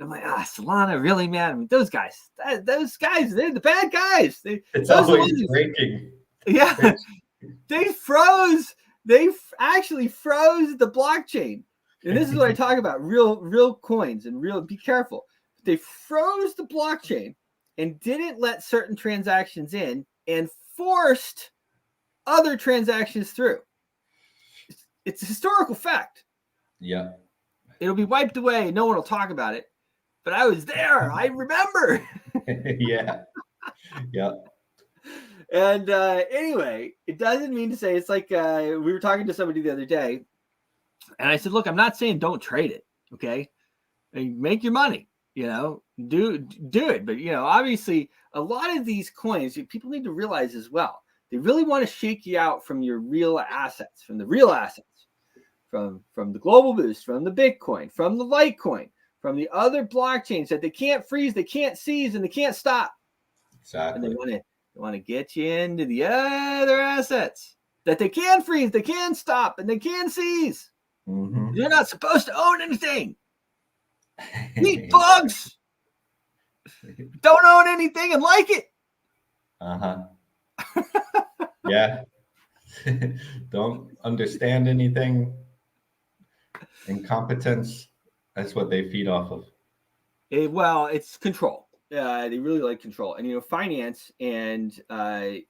And I'm like, Solana, really, man? I mean, those guys, they're the bad guys. It's always breaking. Yeah, they froze. They actually froze the blockchain. And this is what I talk about, real coins and be careful. They froze the blockchain and didn't let certain transactions in and forced other transactions through. It's a historical fact. Yeah. It'll be wiped away. No one will talk about it. But I was there. I remember. Yeah. Yeah. And anyway, it doesn't mean to say, it's like we were talking to somebody the other day. And I said, look, I'm not saying don't trade it, okay? And make your money, do it. But, obviously, a lot of these coins, people need to realize as well, they really want to shake you out from your real assets, from the Global Boost, from the Bitcoin, from the Litecoin, from the other blockchains that they can't freeze, they can't seize, and they can't stop. Exactly. And they want to get you into the other assets that they can freeze, they can stop, and they can seize. Mm-hmm. You're not supposed to own anything. Eat bugs. Don't own anything and like it. Yeah. Don't understand anything. Incompetence. That's what they feed off of. Well, it's control. They really like control, and finance and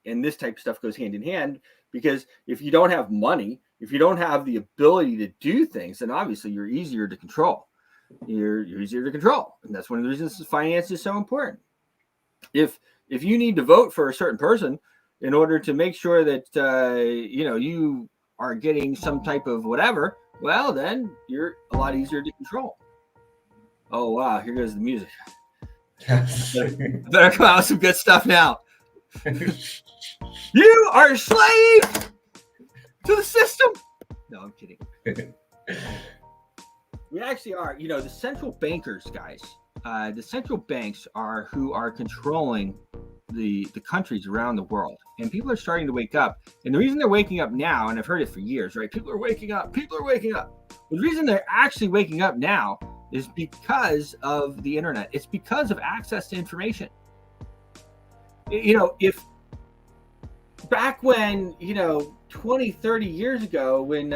this type of stuff goes hand in hand, because if you don't have money, if you don't have the ability to do things, then obviously you're easier to control. You're easier to control, and that's one of the reasons finance is so important. If you need to vote for a certain person in order to make sure that you are getting some type of whatever, well, then you're a lot easier to control. Oh wow, here goes the music. Better come out with some good stuff now. You are a slave to the system. No, I'm kidding. We actually are. The central bankers, guys. The central banks are who are controlling the countries around the world, and people are starting to wake up. And the reason they're waking up now, and I've heard it for years, right? People are waking up. People are waking up. But the reason they're actually waking up now is because of the internet. It's because of access to information. If back when 20, 30 years ago, when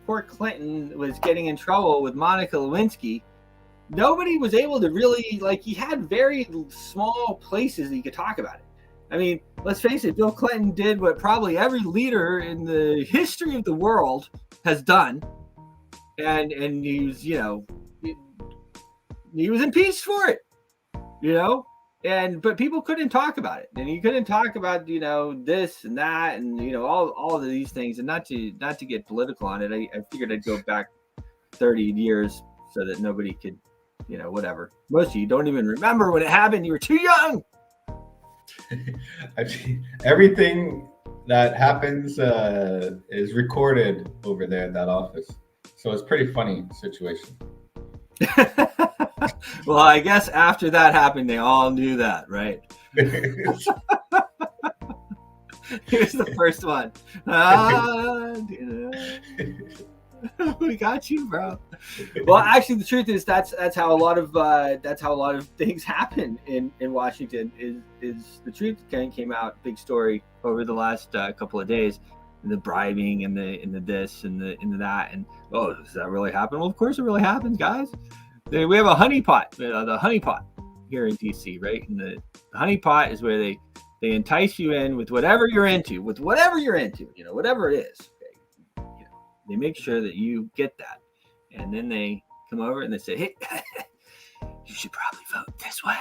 poor Clinton was getting in trouble with Monica Lewinsky, nobody was able to really, he had very small places that you could talk about it. I mean, let's face it, Bill Clinton did what probably every leader in the history of the world has done. And he was, he was impeached for it, but people couldn't talk about it, and you couldn't talk about, this and that, and, all of these things, and not to get political on it. I figured I'd go back 30 years so that nobody could, whatever. Most of you don't even remember when it happened. You were too young. I mean, everything that happens is recorded over there in that office. So it's a pretty funny situation. Well, I guess after that happened, they all knew that, right? Here's the first one. We got you, bro. Well, actually, the truth is that's how a lot of things happen in Washington. Is the truth came out, big story over the last couple of days. The bribing and the this and the that, and does that really happen? Well, of course it really happens, guys. We have a honeypot, the honeypot here in DC, right? And the honeypot is where they entice you in with whatever you're into, whatever it is. Okay? They make sure that you get that, and then they come over and they say, "Hey, you should probably vote this way."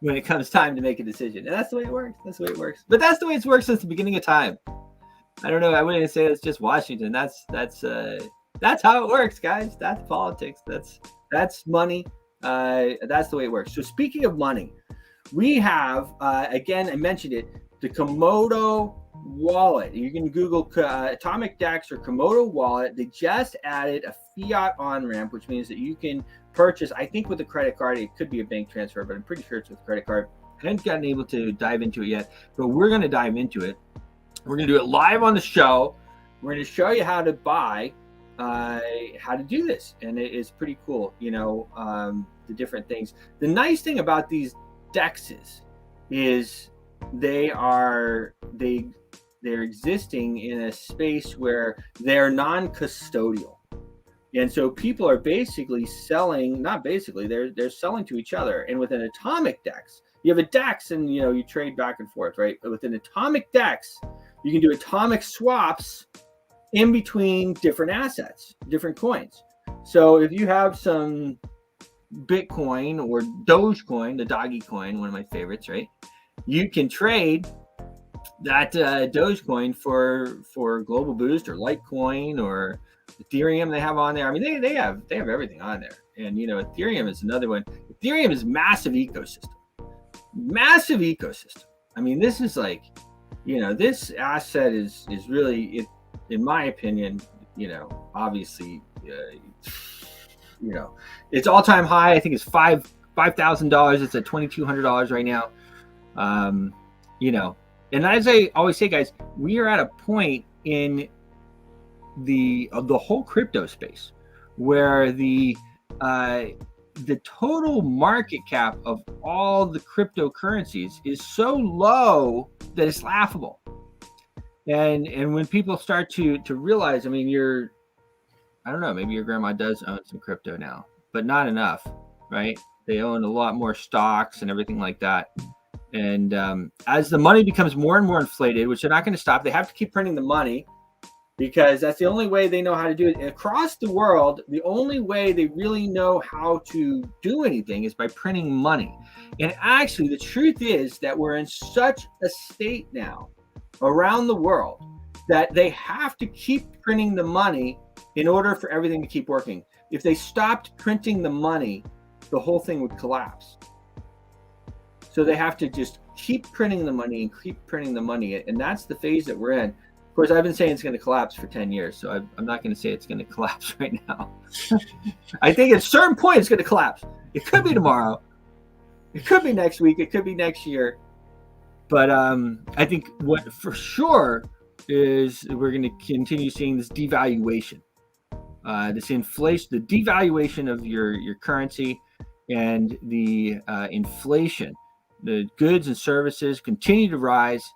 When it comes time to make a decision. And that's the way it works. But that's the way it's worked since the beginning of time. I don't know. I wouldn't say it's just Washington. That's how it works, guys. That's politics. That's money. That's the way it works. So speaking of money, we have, again, I mentioned it, the Komodo wallet. You can Google Atomic Dex or Komodo wallet. They just added a Fiat on-ramp, which means that you can purchase, I think with a credit card, it could be a bank transfer, but I'm pretty sure it's with a credit card. I haven't gotten able to dive into it yet, but we're going to dive into it. We're going to do it live on the show. We're going to show you how to buy, how to do this. And it is pretty cool, the different things. The nice thing about these DEXs is they're existing in a space where they're non-custodial. And so people are basically selling, they're selling to each other. And with an atomic DEX, you have a DEX and, you trade back and forth, right? But with an atomic DEX, you can do atomic swaps in between different assets, different coins. So if you have some Bitcoin or Dogecoin, the doggy coin, one of my favorites, right? You can trade that Dogecoin for Global Boost or Litecoin or Ethereum they have on there. I mean, they have everything on there. And, Ethereum is another one. Ethereum is massive ecosystem. I mean, this is like, this asset is really, in my opinion, obviously, its all-time high, I think, is $5,000. It's at $2,200 right now. And as I always say, guys, we are at a point in the whole crypto space where the total market cap of all the cryptocurrencies is so low that it's laughable. And when people start to realize, I mean, I don't know, maybe your grandma does own some crypto now, but not enough. right? They own a lot more stocks and everything like that. And as the money becomes more and more inflated, which they're not going to stop, they have to keep printing the money because that's the only way they know how to do it. Across the world, the only way they really know how to do anything is by printing money. And actually, the truth is that we're in such a state now around the world that they have to keep printing the money in order for everything to keep working. If they stopped printing the money, the whole thing would collapse. So they have to just keep printing the money and keep printing the money. And that's the phase that we're in. Of course, I've been saying it's going to collapse for 10 years. So I'm not going to say it's going to collapse right now. I think at a certain point, it's going to collapse. It could be tomorrow. It could be next week. It could be next year. But I think what for sure is we're going to continue seeing this devaluation, this inflation, the devaluation of your currency, and the inflation. The goods and services continue to rise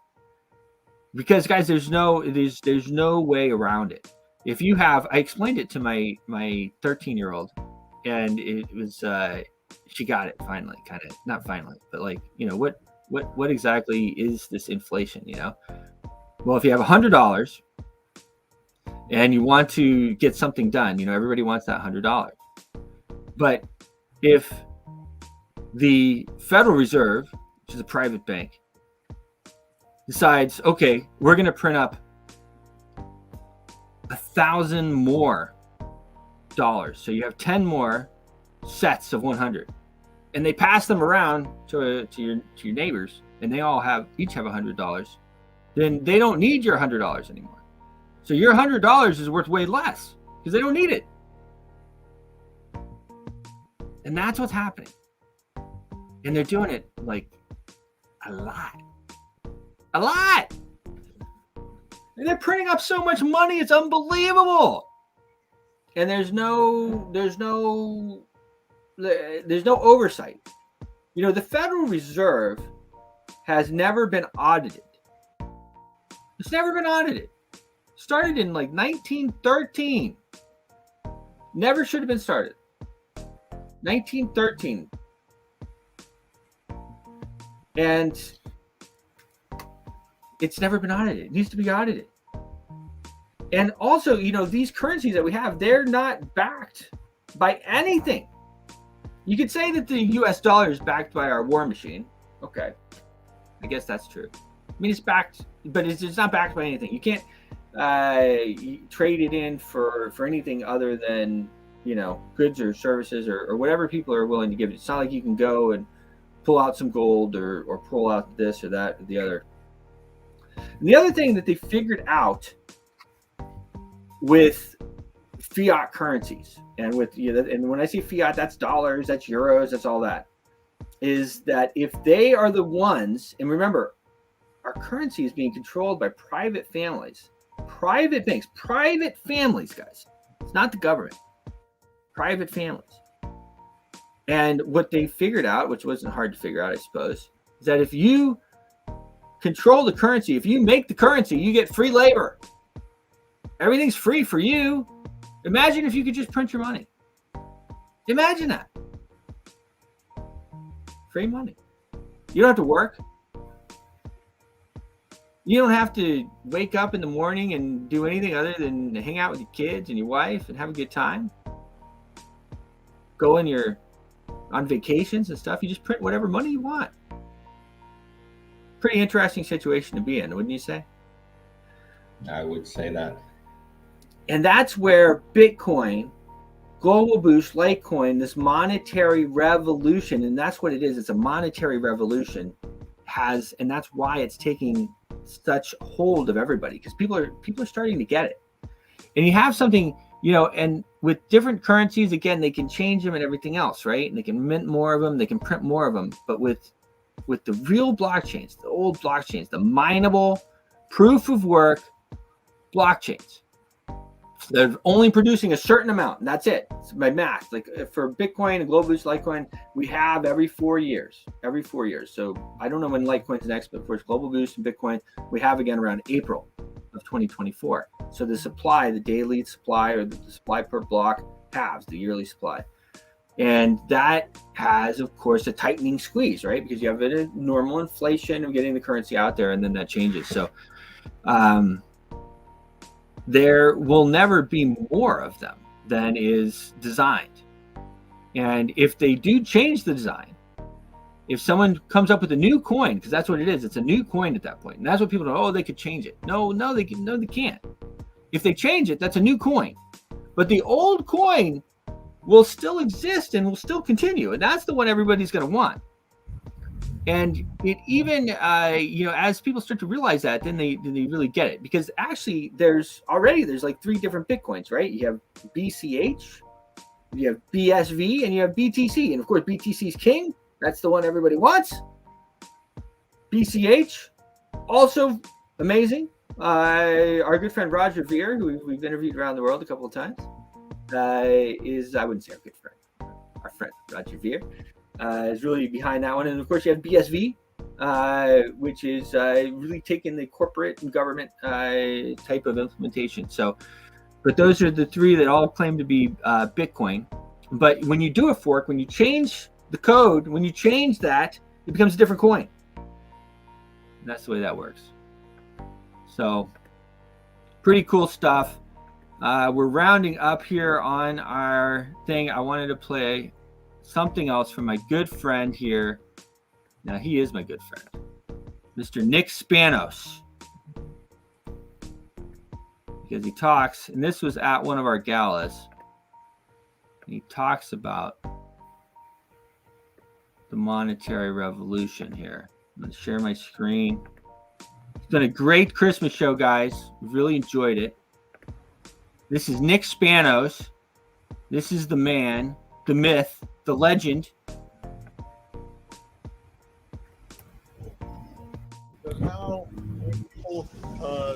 because, guys, there's no way around it. If you have, I explained it to my 13-year-old, and it was she got it finally, kind of not finally, but like, you know, what exactly is this inflation? You know, well, if you have $100 and you want to get something done, you know, everybody wants that $100, but if the Federal Reserve, which is a private bank, decides, okay, we're going to print up 1,000 more dollars. So you have 10 more sets of 100, and they pass them around to your neighbors, and they all each have $100. Then they don't need your $100 anymore. So your $100 is worth way less because they don't need it. And that's what's happening. And they're doing it like a lot. And they're printing up so much money, it's unbelievable. And there's no oversight. You know, the Federal Reserve has never been audited. It's never been audited. Started in like 1913. Never should have been started. 1913. And it's never been audited. It needs to be audited. And also, you know, these currencies that we have, they're not backed by anything. You could say that the US dollar is backed by our war machine. Okay. I guess that's true. I mean, it's backed, but it's not backed by anything. You can't trade it in for anything other than, you know, goods or services or whatever people are willing to give it. It's not like you can go and pull out some gold or pull out this or that or the other. And the other thing that they figured out with fiat currencies and with, you know, and when I say fiat, that's dollars, that's euros, that's all that, is that if they are the ones, and remember, our currency is being controlled by private families, private banks, private families, guys. It's not the government, private families. And what they figured out, which wasn't hard to figure out, I suppose, is that if you control the currency, if you make the currency, you get free labor. Everything's free for you. Imagine if you could just print your money. Imagine that. Free money. You don't have to work. You don't have to wake up in the morning and do anything other than hang out with your kids and your wife and have a good time. Go on vacations and stuff. You just print whatever money you want. Pretty interesting situation to be in, wouldn't you say? I would say that. And that's where Bitcoin, Global Boost, Litecoin, this monetary revolution, and that's what it is. It's a monetary revolution, and that's why it's taking such hold of everybody, because people are starting to get it. And you have something, you know, and with different currencies, again, they can change them and everything else, right? And they can mint more of them, they can print more of them. But with the real blockchains, the old blockchains, the mineable proof of work blockchains, they're only producing a certain amount, and that's it. It's my math. Like for Bitcoin and Global Boost, Litecoin, we have every 4 years. So I don't know when Litecoin's next, but for Global Boost and Bitcoin, we have again around April of 2024. So the supply, the daily supply or the supply per block halves the yearly supply. And that has, of course, a tightening squeeze, right? Because you have a normal inflation of getting the currency out there, and then that changes. So there will never be more of them than is designed. And if they do change the design, if someone comes up with a new coin, because that's what it is, it's a new coin at that point. And that's what people know, oh, they could change it. No, they can't. If they change it, that's a new coin. But the old coin will still exist and will still continue. And that's the one everybody's going to want. And it even, as people start to realize that, then they really get it. Because actually, there's like 3 different Bitcoins, right? You have BCH, you have BSV, and you have BTC. And of course, BTC's king. That's the one everybody wants. BCH, also amazing. Our good friend Roger Ver, who we've interviewed around the world a couple of times, is, I wouldn't say our good friend, our friend Roger Ver, is really behind that one. And of course, you have BSV, which is really taking the corporate and government type of implementation. So, but those are the 3 that all claim to be Bitcoin. But when you do a fork, when you change the code, when you change that, it becomes a different coin. And that's the way that works. So, pretty cool stuff. We're rounding up here on our thing. I wanted to play something else from my good friend here. Now, he is my good friend, Mr. Nick Spanos. Because he talks, and this was at one of our galas, and he talks about the monetary revolution here. I'm going to share my screen. It's been a great Christmas show, guys. Really enjoyed it. This is Nick Spanos. This is the man, the myth, the legend. Because now people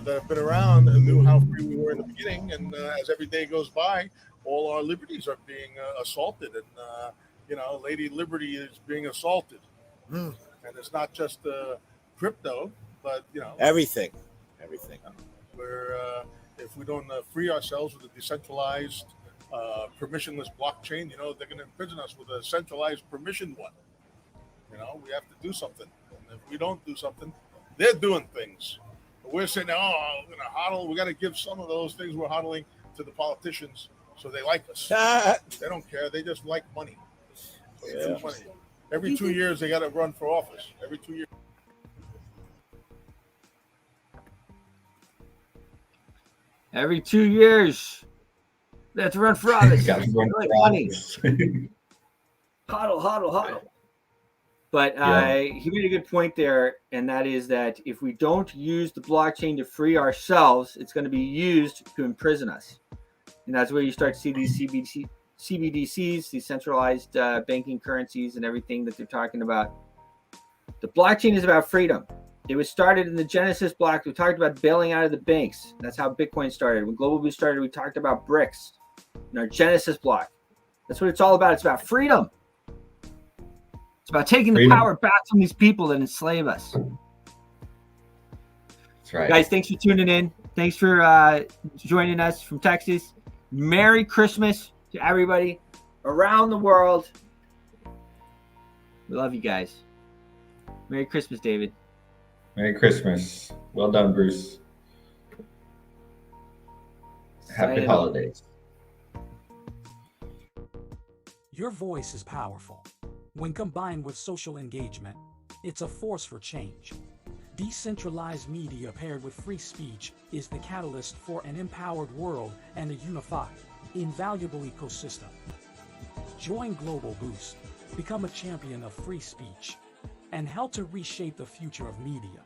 that have been around knew how free we were in the beginning, and as every day goes by, all our liberties are being assaulted, and Lady Liberty is being assaulted. And it's not just crypto, but everything. Where if we don't free ourselves with a decentralized, permissionless blockchain, they're going to imprison us with a centralized, permissioned one. We have to do something. And if we don't do something, they're doing things. But we're saying, oh, we're going to hodl. We got to give some of those things we're hodling to the politicians so they like us. They don't care. They just like money. So money. Every 2 years, they got to run for office. Every 2 years. Every 2 years, they have to run for office. Like money. Hodl. But he made a good point there, and that is that if we don't use the blockchain to free ourselves, it's going to be used to imprison us. And that's where you start to see these CBDCs, these centralized banking currencies and everything that they're talking about. The blockchain is about freedom. It was started in the Genesis block. We talked about bailing out of the banks. That's how Bitcoin started. When Global Boost started, we talked about bricks in our Genesis block. That's what it's all about. It's about freedom. It's about taking the power back from these people that enslave us. That's right. Guys, thanks for tuning in. Thanks for joining us from Texas. Merry Christmas to everybody around the world. We love you guys. Merry Christmas, David. Merry Christmas. Well done, Bruce. Happy holidays. Your voice is powerful. When combined with social engagement, it's a force for change. Decentralized media paired with free speech is the catalyst for an empowered world and a unified, invaluable ecosystem. Join Global Boost, become a champion of free speech, and help to reshape the future of media.